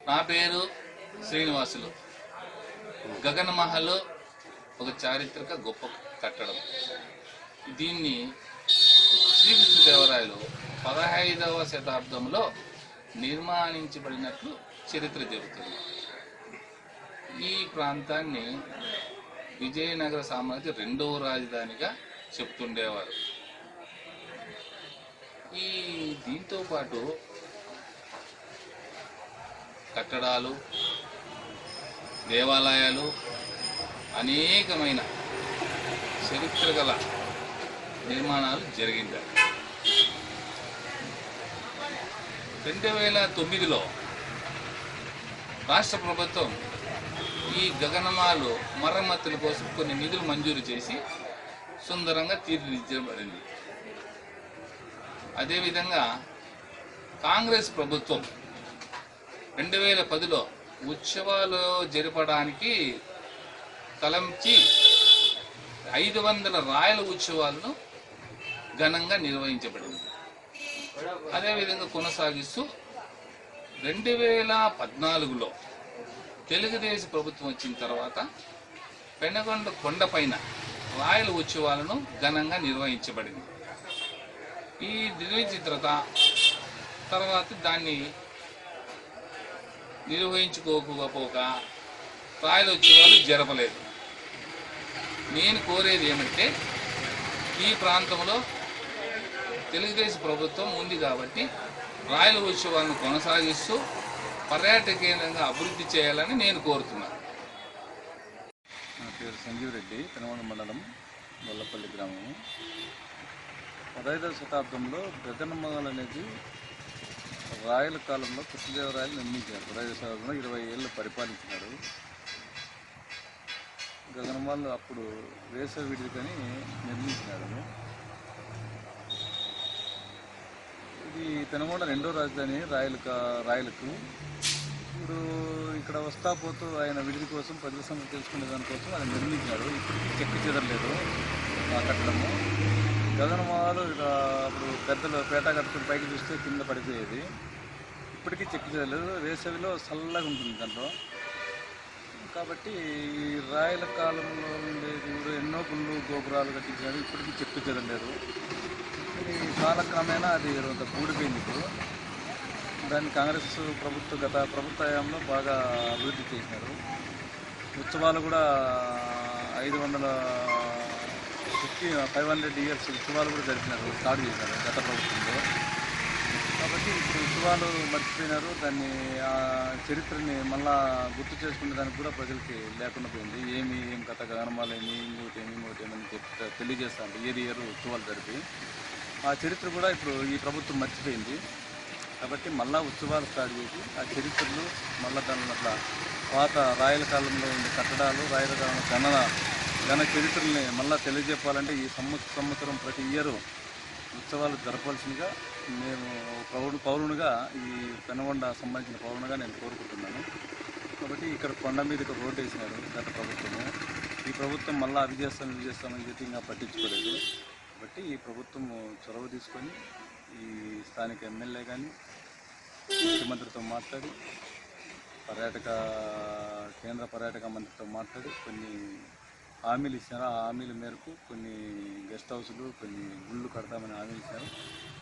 నా పేరు శ్రీనివాసులు. గగన మహల్ ఒక చారిత్రక గొప్ప కట్టడం. దీన్ని శ్రీకృష్ణదేవరాయలు 15వ శతాబ్దంలో నిర్మాణించబడినట్లు చరిత్ర చెబుతుంది. ఈ ప్రాంతాన్ని విజయనగర సామ్రాజ్య రెండవ రాజధానిగా చెప్తుండేవారు. దీంతో పాటు కట్టడాలు, దేవాలయాలు, అనేకమైన చరిత్ర గల నిర్మాణాలు జరిగింటాయి. 2009లో రాష్ట్ర ప్రభుత్వం ఈ గగనమాలు మరమ్మతుల కోసం కొన్ని నిధులు మంజూరు చేసి సుందరంగా తీర్చిదిద్దబడింది. అదేవిధంగా కాంగ్రెస్ ప్రభుత్వం 2010లో ఉత్సవాలు జరపడానికి తలంచి 500 రాయల ఉత్సవాలను ఘనంగా నిర్వహించబడింది. అదేవిధంగా కొనసాగిస్తూ 2014లో తెలుగుదేశం ప్రభుత్వం వచ్చిన తర్వాత పెనుగొండ కొండపైన రాయల ఉత్సవాలను ఘనంగా నిర్వహించబడింది. ఈ నిర్వహించిన తర్వాత దాన్ని నిర్వహించుకోకపోక రాయల ఉత్సవాలు జరపలేదు. నేను కోరేది ఏమంటే, ఈ ప్రాంతంలో తెలుగుదేశం ప్రభుత్వం ఉంది కాబట్టి రాయల ఉత్సవాలను కొనసాగిస్తూ పర్యాటక కేంద్రంగా అభివృద్ధి చేయాలని నేను కోరుతున్నాను. నా పేరు సంజీవ్ రెడ్డి, పెనుగొండ మండలం గొల్లపల్లి గ్రామము. 15వ శతాబ్దంలో గగనమహల్ అనేది రాయల కాలంలో కృష్ణదేవరాయలు నిర్మించారు. 15వ శతాబ్దంలో 20 ఏళ్ళు పరిపాలించినాడు. గగనమహల్ అప్పుడు వేసవి విడికని నిర్మించినాడు. ఇది పెనుగొండ రెండో రాజధాని రాయలకు. ఇప్పుడు ఇక్కడ వస్తా పోతూ ఆయన విడిది కోసం ప్రజల సంగతి తెలుసుకునే దానికోసం ఆయన నిర్మించినాడు. ఇప్పటికీ చెక్కు చెదరలేదు ఆ కట్టడము. గగనమహల్ అప్పుడు పెద్దలు పేట కట్టుకుని పైకి చూస్తే కింద పడిపోయేది. ఇప్పటికీ చెక్కు చెదరలేదు. వేసవిలో చల్లగా ఉంటుంది దాంట్లో. కాబట్టి ఈ రాయల కాలంలో ఉండేది ఎన్నో గుళ్ళు గోపురాలు కట్టించారు. ఇప్పటికీ చెక్కు చెదరలేదు. ఇది కాలక్రమేణా అది కూడిపోయింది. ఇప్పుడు దాన్ని కాంగ్రెస్ గత ప్రభుత్వ హయాంలో బాగా అభివృద్ధి చేసినారు. ఉత్సవాలు కూడా 500 ఇయర్స్ ఉత్సవాలు కూడా జరిపినారు, స్టార్ట్ చేశారు గత ప్రభుత్వంలో. కాబట్టి ఇప్పుడు ఉత్సవాలు మర్చిపోయినారు. దాన్ని ఆ చరిత్రని మళ్ళా గుర్తు చేసుకునే దానికి కూడా ప్రజలకి లేకుండా పోయింది. ఏం కథ గగనమహల్ ఇంకోటి ఏమని చెప్పి తెలియజేస్తాను. ఇయర్ ఉత్సవాలు జరిపి ఆ చరిత్ర కూడా ఇప్పుడు ఈ ప్రభుత్వం మర్చిపోయింది. కాబట్టి మళ్ళా ఉత్సవాలు స్టార్ట్ చేసి ఆ చరిత్రలు మళ్ళీ దాని అట్లా పాత రాయల కాలంలో ఉండే కట్టడాలు, రాయల కాలంలో ఘన చరిత్రల్ని మళ్ళీ తెలియజెప్పాలంటే ఈ సంవత్సరం ప్రతి ఇయర్ ఉత్సవాలు జరపాల్సిందిగా నేను పౌరునిగా ఈ పెనుగొండ సంబంధించిన పౌరునిగా నేను కోరుకుంటున్నాను. కాబట్టి ఇక్కడ కొండ మీద రోడ్డు వేసినారు గత ప్రభుత్వము. ఈ ప్రభుత్వం మళ్ళీ అవి చేస్తామని చెప్పి ఇంకా పట్టించుకోలేదు. కాబట్టి ఈ ప్రభుత్వం చొరవ తీసుకొని ఈ స్థానిక ఎమ్మెల్యే కానీ ముఖ్యమంత్రితో మాట్లాడి కేంద్ర పర్యాటక మంత్రితో మాట్లాడి కొన్ని హామీలు ఇచ్చారు. ఆ హామీల మేరకు కొన్ని గెస్ట్ హౌస్లు, కొన్ని గుళ్ళు కడతామని హామీలు ఇచ్చారు.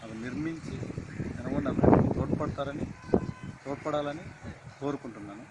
అవి నిర్మించి పెనుగొండ తోడ్పడాలని కోరుకుంటున్నాను.